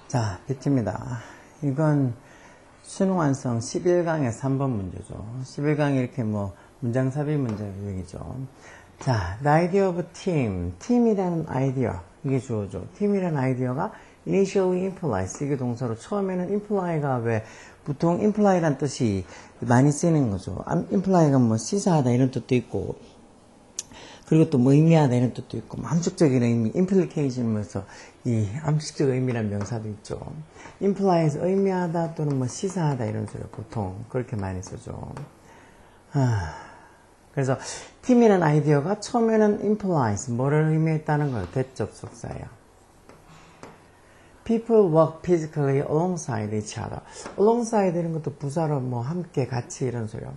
자, 비트입니다. 이건 수능 완성 11강의 3번 문제죠. 11강이 이렇게 문장 삽입 문제 유형이죠. 자, the idea of team. 팀이라는 아이디어. 이게 주어죠. 팀이라는 아이디어가 initially implies. 이게 동사로 처음에는 imply가 왜 보통 imply란 뜻이 많이 쓰이는 거죠. imply가 시사하다 이런 뜻도 있고, 그리고 또 의미하다 이런 뜻도 있고, 함축적인 의미, implication에서 이 함축적 의미라는 명사도 있죠. implies 의미하다 또는 시사하다 이런 소리를 보통 그렇게 많이 쓰죠. 그래서 팀이라는 아이디어가 처음에는 implies 뭐를 의미했다는 걸 대접속사예요. People work physically alongside each other. alongside 이런 것도 부사로 함께 같이 이런 소리요.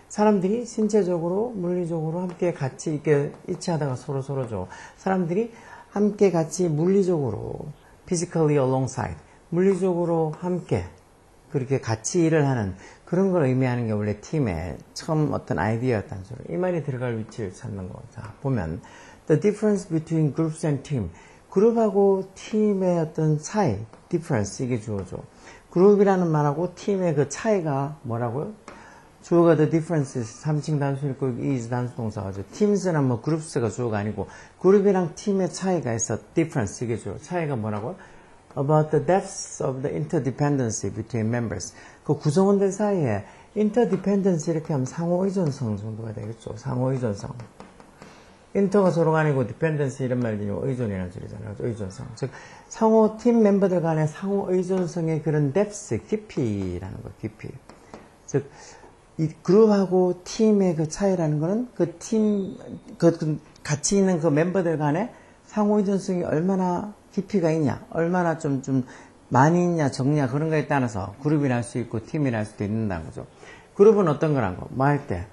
사람들이 신체적으로, 물리적으로 함께 같이 이렇게 일치하다가 서로죠. 사람들이 함께 같이 물리적으로, physically alongside, 물리적으로 함께 그렇게 같이 일을 하는 그런 걸 의미하는 게 원래 팀의 처음 어떤 아이디어였다는 소리. 이 말이 들어갈 위치를 찾는 거. 자, 보면 the difference between groups and team. 그룹하고 팀의 어떤 차이, difference 이게 주어죠. 그룹이라는 말하고 팀의 그 차이가 뭐라고요? 주어가 the differences 3층 단수 있고 is 단수 동사가죠. teams나 groups가 주어가 아니고 그룹이랑 팀의 차이가 있어. difference 이게 주어. 차이가 뭐라고요? about the depths of the interdependency between members. 그 구성원들 사이에 interdependency 이렇게 하면 상호 의존성 정도가 되겠죠. 상호 의존성. 인터가 서로가 아니고 dependency 이런 말이 의존이라는 소리잖아요. 의존성. 즉 상호 팀 멤버들 간의 상호 의존성의 그런 depths, 깊이라는 거, 깊이. 즉 이 그룹하고 팀의 그 차이라는 거는 그 팀, 같이 있는 그 멤버들 간의 상호 의존성이 얼마나 깊이가 있냐, 얼마나 좀 많이 있냐, 적냐, 그런 거에 따라서 그룹이라 할 수 있고 팀이라 할 수도 있는다는 거죠. 그룹은 어떤 거란 거? 뭐 할 때?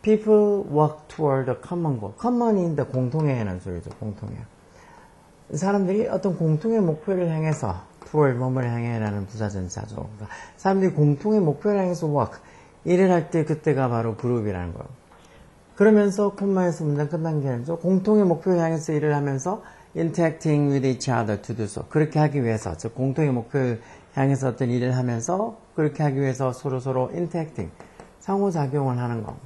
People work toward a common goal. common인데 공통해라는 소리죠, 공통해. 사람들이 어떤 공통의 목표를 향해서 toward 뭐뭐를 향해라는 부사전사죠. 그러니까 사람들이 공통의 목표를 향해서 work. 일을 할 때 그때가 바로 그룹이라는 거예요. 그러면서 콤마에서 문장 끝난 게 아니죠. 공통의 목표를 향해서 일을 하면서 interacting with each other to do so. 그렇게 하기 위해서, 즉 공통의 목표를 향해서 어떤 일을 하면서 그렇게 하기 위해서 서로 interacting, 상호작용을 하는 거.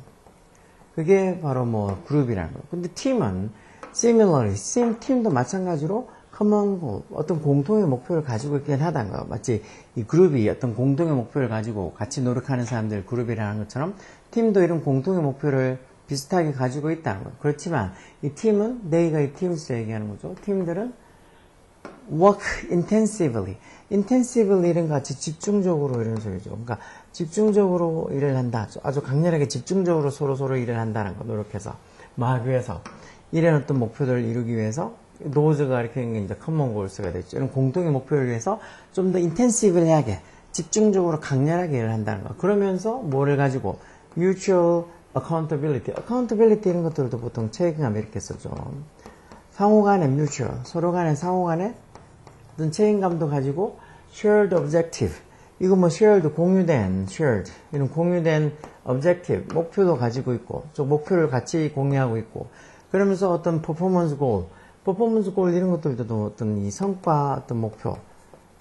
그게 바로 그룹이라는 거예요. 근데 팀은 similarly, 팀도 마찬가지로 common goal, 어떤 공통의 목표를 가지고 있긴 하다는 거. 마치 이 그룹이 어떤 공통의 목표를 가지고 같이 노력하는 사람들 그룹이라는 것처럼 팀도 이런 공통의 목표를 비슷하게 가지고 있다는 거예요. 그렇지만 이 팀은 내가 이 팀에서 얘기하는 거죠. 팀들은 work intensively. intensively 이런 같이 집중적으로 이런 소리죠. 그러니까 집중적으로 일을 한다. 아주 강렬하게 집중적으로 서로 일을 한다는 거. 노력해서. 하기 위해서. 이런 어떤 목표들을 이루기 위해서 노즈가 이렇게 있는 게 이제 커먼 골스가 됐죠. 이런 공통의 목표를 위해서 좀 더 인텐시브하게 집중적으로 강렬하게 일을 한다는 거. 그러면서 뭐를 가지고 mutual accountability 이런 것들도 보통 책임감 이렇게 쓰죠. 상호 간의 mutual, 서로 간의 상호 간의 어떤 책임감도 가지고 shared objective. 이거 shared 공유된 shared 이런 공유된 objective 목표도 가지고 있고 저 목표를 같이 공유하고 있고 그러면서 어떤 performance goal 이런 것들도 어떤 이 성과 어떤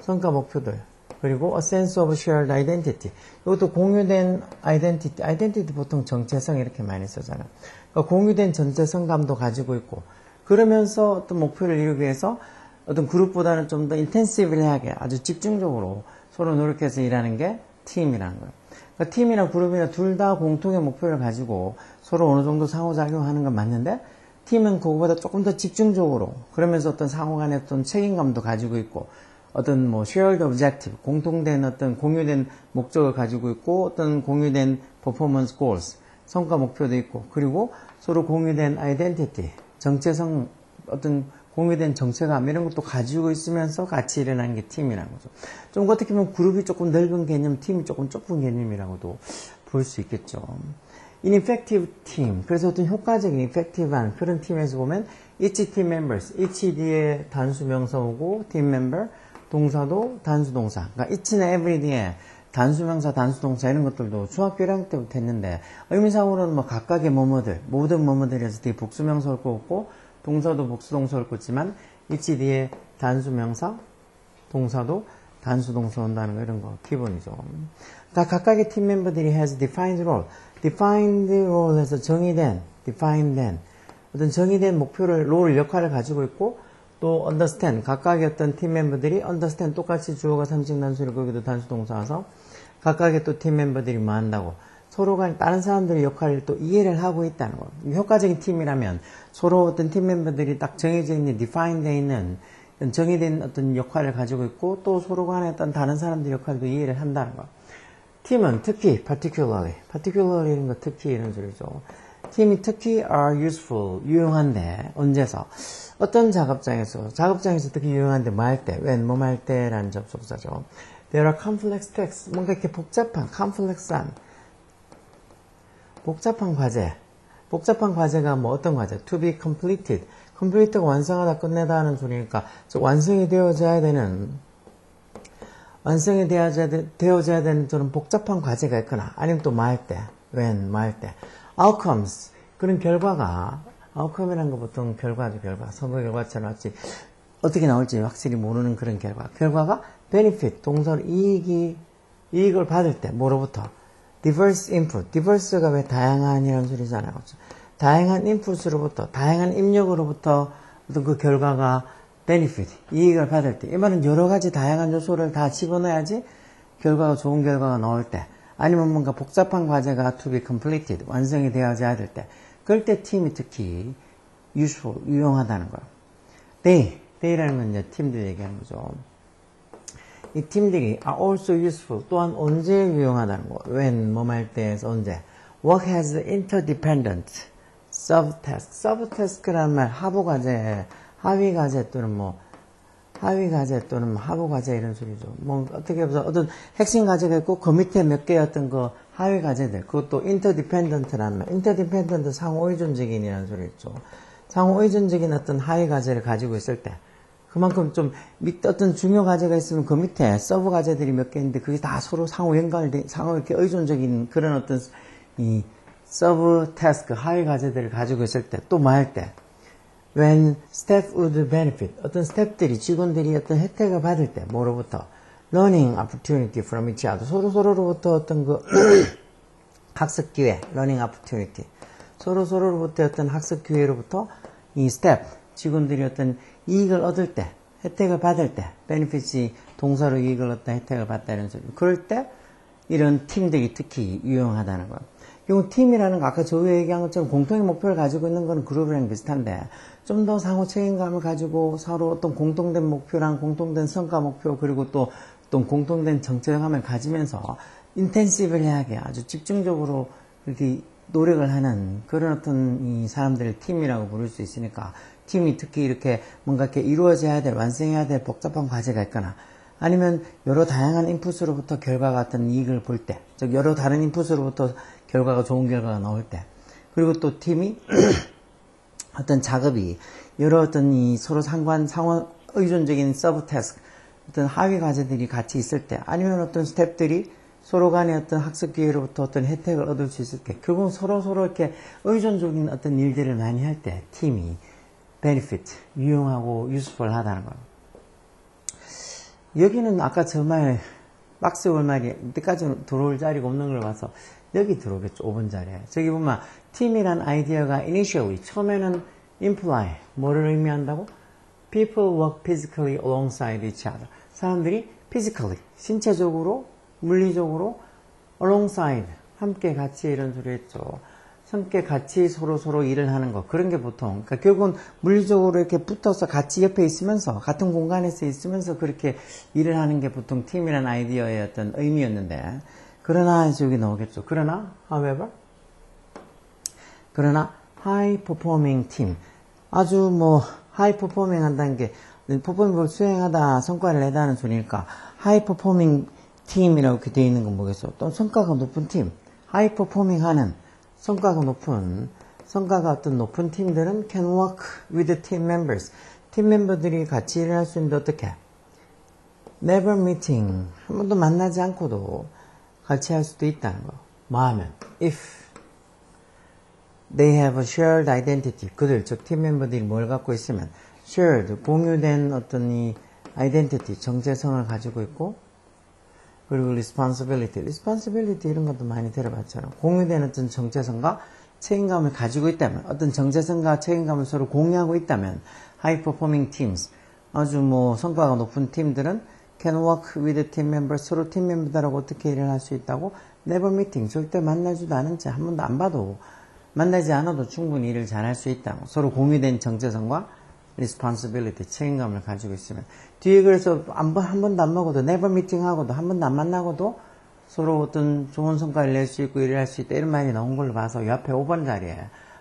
성과 목표들 그리고 a sense of shared identity 이것도 공유된 identity 보통 정체성 이렇게 많이 쓰잖아요. 그러니까 공유된 정체성감도 가지고 있고 그러면서 어떤 목표를 이루기 위해서 어떤 그룹보다는 좀 더 인텐시브하게 아주 집중적으로 서로 노력해서 일하는 게 팀이라는 거예요. 그러니까 팀이나 그룹이나 둘 다 공통의 목표를 가지고 서로 어느 정도 상호작용하는 건 맞는데 팀은 그거보다 조금 더 집중적으로 그러면서 어떤 상호 간의 어떤 책임감도 가지고 있고 어떤 shared objective 공통된 어떤 공유된 목적을 가지고 있고 어떤 공유된 performance goals 성과 목표도 있고 그리고 서로 공유된 identity 정체성 어떤 공유된 정체감 이런 것도 가지고 있으면서 같이 일어나는 게 팀이라는 거죠. 좀 어떻게 보면 그룹이 조금 넓은 개념, 팀이 조금 좁은 개념이라고도 볼 수 있겠죠. ineffective team. 그래서 어떤 효과적인 effective한 그런 팀에서 보면 each team members, each 뒤에 단수 명사 오고 team member 동사도 단수 동사. 그러니까 each나 every 뒤에 단수 명사, 단수 동사 이런 것들도 중학교 1학년 때부터 했는데 의미상으로는 각각의 뭐뭐들, 모든 뭐뭐들에서 뒤에 복수 명사 올 거 없고 동사도 복수 동사 올 거 있지만 each 뒤에 단수 명사 동사도 단수 동사 온다는 거 이런 거 기본이죠. 다 각각의 팀 멤버들이 has defined role. defined role에서 정의된, defined 된 어떤 정의된 목표를, 롤 역할을 가지고 있고 또 understand 각각의 어떤 팀 멤버들이 understand 똑같이 주어가 삼식 단수를 거기도 단수 동사 와서 각각의 또 팀 멤버들이 뭐 한다고 서로 간 다른 사람들의 역할을 또 이해를 하고 있다는 거. 효과적인 팀이라면 서로 어떤 팀 멤버들이 딱 정해져 있는 defined 돼 있는 정의된 어떤 역할을 가지고 있고 또 서로 간에 어떤 다른 사람들의 역할도 이해를 한다는 거. 팀은 특히 particularly 이런 거 특히 이런 소리죠. 팀이 특히 are useful 유용한데 언제서 어떤 작업장에서 특히 유용한데 뭐 할 때 when 뭐 할 때라는 접속사죠. There are complex tasks 뭔가 이렇게 복잡한 complex한 복잡한 과제가 뭐 어떤 과제? To be completed. complete가 완성하다 끝내다 하는 소리니까 완성이 되어져야 되는 저런 복잡한 과제가 있거나 아니면 또 뭐 할 때, when 뭐 할 때. outcomes 그런 결과가 outcome이라는 거 보통 결과죠. 선거 결과처럼 마치 어떻게 나올지 확실히 모르는 그런 결과가 benefit 동사로 이익을 받을 때 뭐로부터 diverse input. diverse가 왜 다양한이라는 소리잖아요. 다양한 인풋으로부터, 다양한 입력으로부터 어떤 그 결과가 benefit, 이익을 받을 때. 이 말은 여러 가지 다양한 요소를 다 집어넣어야지 좋은 결과가 나올 때. 아니면 뭔가 복잡한 과제가 to be completed, 완성이 되어져야 될 때. 그럴 때 팀이 특히 useful, 유용하다는 거예요. they라는 건 이제 팀들 얘기하는 거죠. 이 팀들이 are also useful. 또한 언제 유용하다는 거. when, 뭐 할 때에서 언제. work has interdependent subtask. subtask라는 말 하위 과제 또는 하부 과제 이런 소리죠. 뭐 어떻게 보면 어떤 핵심 과제가 있고 그 밑에 몇 개의 어떤 그 하위 과제들. 그것도 interdependent라는 말. interdependent 상호 의존적인이라는 소리죠. 상호 의존적인 어떤 하위 과제를 가지고 있을 때. 그만큼 좀 어떤 중요 과제가 있으면 그 밑에 서브 과제들이 몇 개 있는데 그게 다 서로 상호 이렇게 의존적인 그런 어떤 이 서브 태스크 하위 과제들을 가지고 있을 때 또 뭐 할 때 when staff would benefit 어떤 스태프들이 직원들이 어떤 혜택을 받을 때 뭐로부터 learning opportunity from each other 서로로부터 어떤 그 학습 기회 learning opportunity 서로로부터 어떤 학습 기회로부터 이 staff 직원들이 어떤 이익을 얻을 때, 혜택을 받을 때, benefit이 동사로 이익을 얻다, 혜택을 받다 이런 소리. 그럴 때 이런 팀들이 특히 유용하다는 거예요. 이 팀이라는 거 아까 저 위에 얘기한 것처럼 공통의 목표를 가지고 있는 거는 그룹이랑 비슷한데 좀 더 상호 책임감을 가지고 서로 어떤 공통된 목표랑 공통된 성과 목표 그리고 또 어떤 공통된 정체감을 가지면서 인텐시브하게 아주 집중적으로 이렇게 노력을 하는 그런 어떤 이 사람들을 팀이라고 부를 수 있으니까 팀이 특히 이렇게 뭔가 이렇게 이루어져야 될, 완성해야 될 복잡한 과제가 있거나 아니면 여러 다양한 인풋으로부터 결과가 어떤 이익을 볼 때, 즉 여러 다른 인풋으로부터 좋은 결과가 나올 때, 그리고 또 팀이 어떤 작업이 여러 어떤 이 서로 상호 의존적인 서브 태스크, 어떤 하위 과제들이 같이 있을 때, 아니면 어떤 스태프들이 서로 간의 어떤 학습 기회로부터 어떤 혜택을 얻을 수 있을 때, 결국 서로 이렇게 의존적인 어떤 일들을 많이 할 때, 팀이 benefit, 유용하고 useful 하다는 거예요. 여기는 아까 저 말, 박스 올 말이 이때까지 들어올 자리가 없는 걸 봐서 여기 들어오겠죠. 5번 자리에. 저기 보면 팀이란 아이디어가 initially, 처음에는 imply, 뭐를 의미한다고? People work physically alongside each other. 사람들이 physically, 신체적으로, 물리적으로 alongside, 함께 같이 이런 소리 했죠. 함께 같이 서로 일을 하는 거. 그런 게 보통. 그러니까 결국은 물리적으로 이렇게 붙어서 같이 옆에 있으면서, 같은 공간에서 있으면서 그렇게 일을 하는 게 보통 팀이라는 아이디어의 어떤 의미였는데. 그러나, 저기 나오겠죠. 그러나, however. 그러나, high performing team. 아주 high performing 한다는 게, 퍼포밍을 수행하다, 성과를 내다는 소리니까, high performing team이라고 이렇게 되어 있는 건 뭐겠어? 또 성과가 높은 팀. high performing 하는, 성과가 어떤 높은 팀들은 can work with team members. 팀 멤버들이 같이 일을 할 수 있는데 어떻게? never meeting. 한 번도 만나지 않고도 같이 할 수도 있다는 거. 뭐 하면? if they have a shared identity. 그들, 즉 팀 멤버들이 뭘 갖고 있으면 shared, 공유된 어떤 이 identity, 정체성을 가지고 있고, 그리고 responsibility 이런 것도 많이 들어봤잖아요. 공유되는 어떤 정체성과 책임감을 가지고 있다면, 어떤 정체성과 책임감을 서로 공유하고 있다면, high performing teams, 아주 뭐 성과가 높은 팀들은 can work with team members, 서로 팀 멤버들하고 어떻게 일을 할 수 있다고, never meeting, 절대 만나지도 않은 채 한 번도 안 봐도, 만나지 않아도 충분히 일을 잘할 수 있다고, 서로 공유된 정체성과 responsibility, 책임감을 가지고 있으면, 뒤에 그래서 한 번도 안 먹어도, never meeting 하고도, 한 번도 안 만나고도 서로 어떤 좋은 성과를 낼 수 있고 일을 할 수 있다, 이런 말이 나온 걸로 봐서 이 앞에 5번 자리에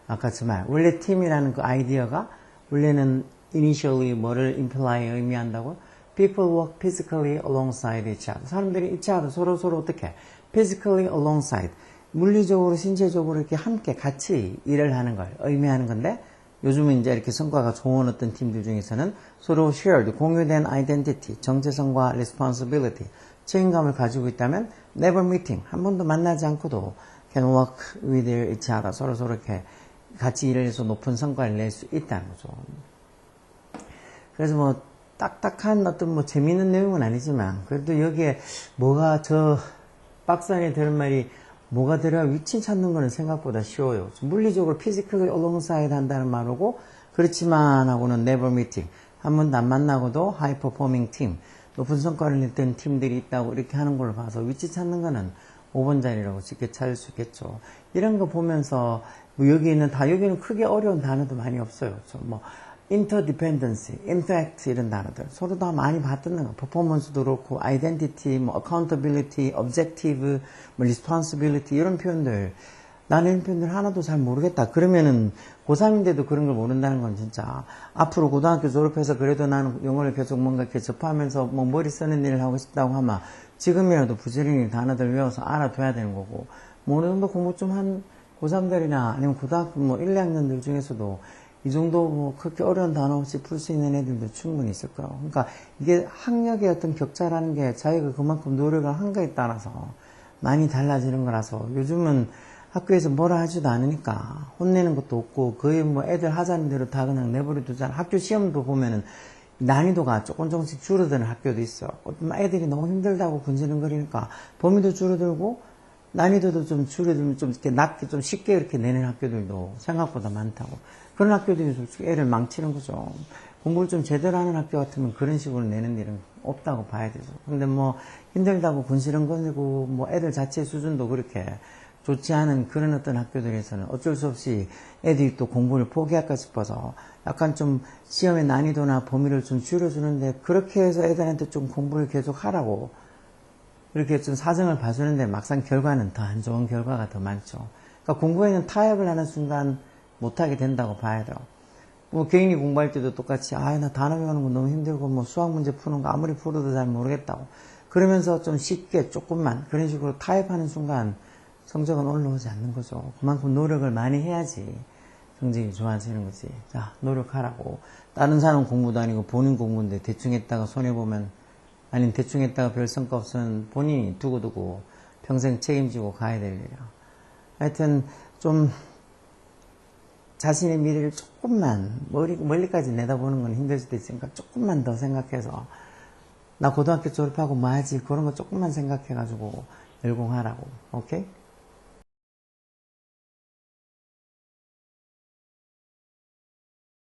아까 그 말, 원래 팀이라는 그 아이디어가 원래는 initially 뭐를 imply, 의미한다고? People work physically alongside each other. 사람들이 each other, 서로 어떻게? physically alongside. 물리적으로, 신체적으로 이렇게 함께 같이 일을 하는 걸 의미하는 건데, 요즘은 이제 이렇게 성과가 좋은 어떤 팀들 중에서는 서로 shared, 공유된 identity, 정체성과 responsibility, 책임감을 가지고 있다면 never meeting, 한 번도 만나지 않고도 can work with each other, 서로 이렇게 같이 일을 해서 높은 성과를 낼 수 있다는 거죠. 그래서 뭐 딱딱한 어떤 뭐 재미있는 내용은 아니지만 그래도 여기에 뭐가 저 박스 안에 들은 말이 뭐가 들어야 위치 찾는 거는 생각보다 쉬워요. 물리적으로 physically alongside 한다는 말하고 그렇지만 하고는 never meeting, 한 번도 안 만나고도 high performing team, 높은 성과를 냈던 팀들이 있다고 이렇게 하는 걸로 봐서 위치 찾는 거는 5번 자리라고 쉽게 찾을 수 있겠죠. 이런 거 보면서 뭐 여기는 크게 어려운 단어도 많이 없어요. 뭐 interdependency, interact 이런 단어들 서로 다 많이 봤던 거, 퍼포먼스도 그렇고 identity, 뭐 accountability, objective, 뭐 responsibility 이런 표현들, 나는 이런 표현들 하나도 잘 모르겠다. 그러면은 고3인데도 그런 걸 모른다는 건 진짜 앞으로 고등학교 졸업해서 그래도 나는 영어를 계속 뭔가 이렇게 접하면서 뭐 머리 쓰는 일을 하고 싶다고 하면 지금이라도 부지런히 단어들 외워서 알아둬야 되는 거고, 뭐 어느 정도 공부 좀 한 고3들이나 아니면 고등학교 뭐 1, 2학년들 중에서도 이 정도 뭐 그렇게 어려운 단어 없이 풀 수 있는 애들도 충분히 있을 거예요. 그러니까 이게 학력의 어떤 격차라는 게 자기가 그만큼 노력을 한 거에 따라서 많이 달라지는 거라서 요즘은 학교에서 뭐라 하지도 않으니까 혼내는 것도 없고 거의 뭐 애들 하자는 대로 다 그냥 내버려 두잖아. 학교 시험도 보면은 난이도가 조금씩 줄어드는 학교도 있어. 애들이 너무 힘들다고 군지렁거리니까 범위도 줄어들고 난이도도 좀 줄여들면 좀 이렇게 낮게 좀 쉽게 이렇게 내는 학교들도 생각보다 많다고. 그런 학교들이 솔직히 애를 망치는 거죠. 공부를 좀 제대로 하는 학교 같으면 그런 식으로 내는 일은 없다고 봐야 되죠. 근데 뭐 힘들다고 군시렁거리고 뭐 애들 자체 수준도 그렇게 좋지 않은 그런 어떤 학교들에서는 어쩔 수 없이 애들이 또 공부를 포기할까 싶어서 약간 좀 시험의 난이도나 범위를 좀 줄여주는데, 그렇게 해서 애들한테 좀 공부를 계속 하라고 이렇게 좀 사정을 봐주는데 막상 결과는 더 안 좋은 결과가 더 많죠. 그러니까 공부에는 타협을 하는 순간 못하게 된다고 봐야 돼요. 뭐 개인이 공부할 때도 똑같이 나 단어 외우는 거 너무 힘들고 뭐 수학 문제 푸는 거 아무리 풀어도 잘 모르겠다고 그러면서 좀 쉽게 조금만 그런 식으로 타협하는 순간 성적은 올라오지 않는 거죠. 그만큼 노력을 많이 해야지 성적이 좋아지는 거지. 자, 노력하라고. 다른 사람 공부도 아니고 본인 공부인데 대충 했다가 손해보면, 아니면 대충 했다가 별 성과 없으면 본인이 두고두고 평생 책임지고 가야 될 일이야. 하여튼 좀 자신의 미래를 조금만 멀리까지 내다보는 건 힘들 수도 있으니까 조금만 더 생각해서 나 고등학교 졸업하고 뭐 하지, 그런 거 조금만 생각해가지고 열공하라고. 오케이?